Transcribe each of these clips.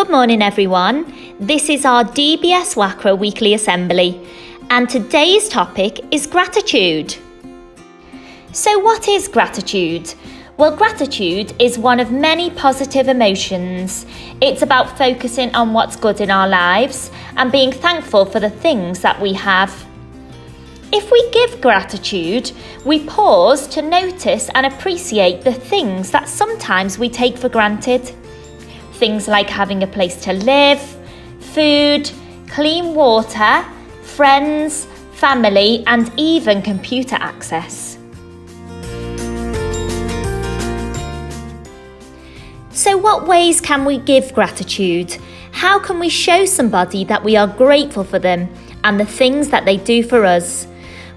Good morning everyone, this is our DBS Wakra weekly assembly and today's topic is gratitude. So what is gratitude? Well, gratitude is one of many positive emotions. It's about focusing on what's good in our lives and being thankful for the things that we have. If we give gratitude, we pause to notice and appreciate the things that sometimes we take for granted. Things like having a place to live, food, clean water, friends, family, and even computer access. So what ways can we give gratitude? How can we show somebody that we are grateful for them and the things that they do for us?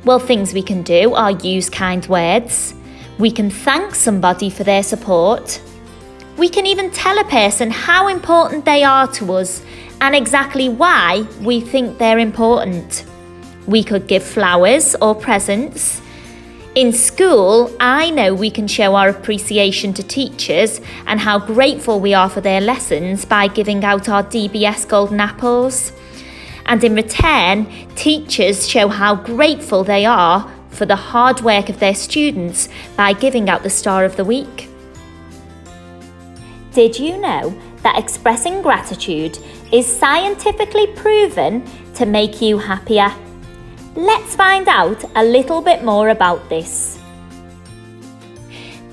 Well, things we can do are use kind words. We can thank somebody for their support. We can even tell a person how important they are to us and exactly why we think they're important. We could give flowers or presents. In school, I know we can show our appreciation to teachers and how grateful we are for their lessons by giving out our DBS golden apples. And in return, teachers show how grateful they are for the hard work of their students by giving out the Star of the Week. Did you know that expressing gratitude is scientifically proven to make you happier? Let's find out a little bit more about this.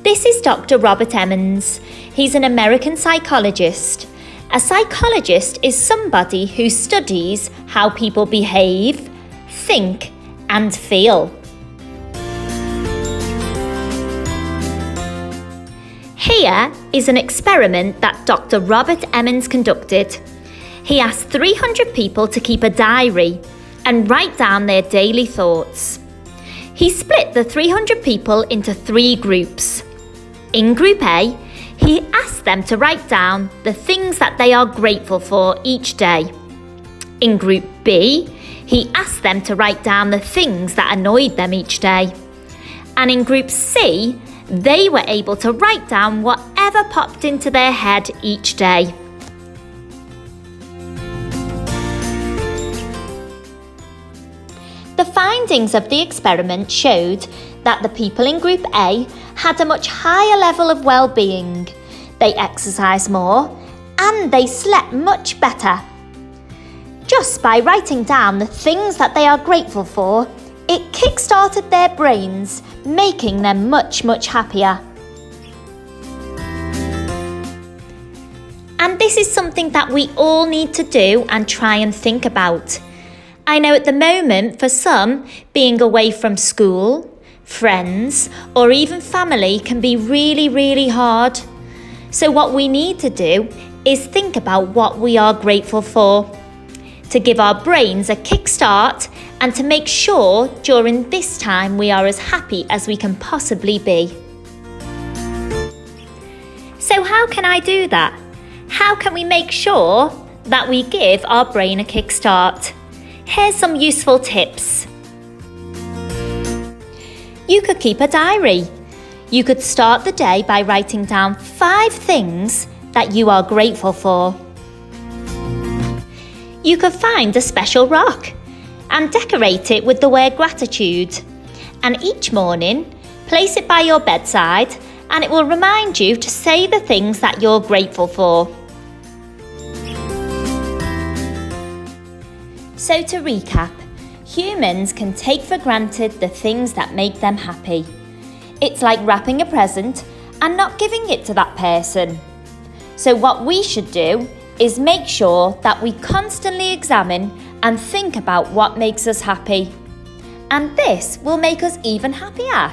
This is Dr. Robert Emmons. He's an American psychologist. A psychologist is somebody who studies how people behave, think, and feel. Here is an experiment that Dr. Robert Emmons conducted. He asked 300 people to keep a diary and write down their daily thoughts. He split the 300 people into 3 groups. In Group A, he asked them to write down the things that they are grateful for each day. In Group B, he asked them to write down the things that annoyed them each day. And in Group C, they were able to write down whatever popped into their head each day. The findings of the experiment showed that the people in Group A had a much higher level of well-being. They exercised more and they slept much better. Just by writing down the things that they are grateful for, it kick-started their brains, making them much, much happier. And this is something that we all need to do and try and think about. I know at the moment, for some, being away from school, friends, or even family can be really, really hard. So what we need to do is think about what we are grateful for, to give our brains a kickstart and to make sure during this time we are as happy as we can possibly be. So how can I do that? How can we make sure that we give our brain a kickstart? Here's some useful tips. You could keep a diary. You could start the day by writing down 5 things that you are grateful for. You could find a special rock and decorate it with the word gratitude. And each morning, place it by your bedside and it will remind you to say the things that you're grateful for. So to recap, humans can take for granted the things that make them happy. It's like wrapping a present and not giving it to that person. So what we should do is make sure that we constantly examine and think about what makes us happy. And this will make us even happier.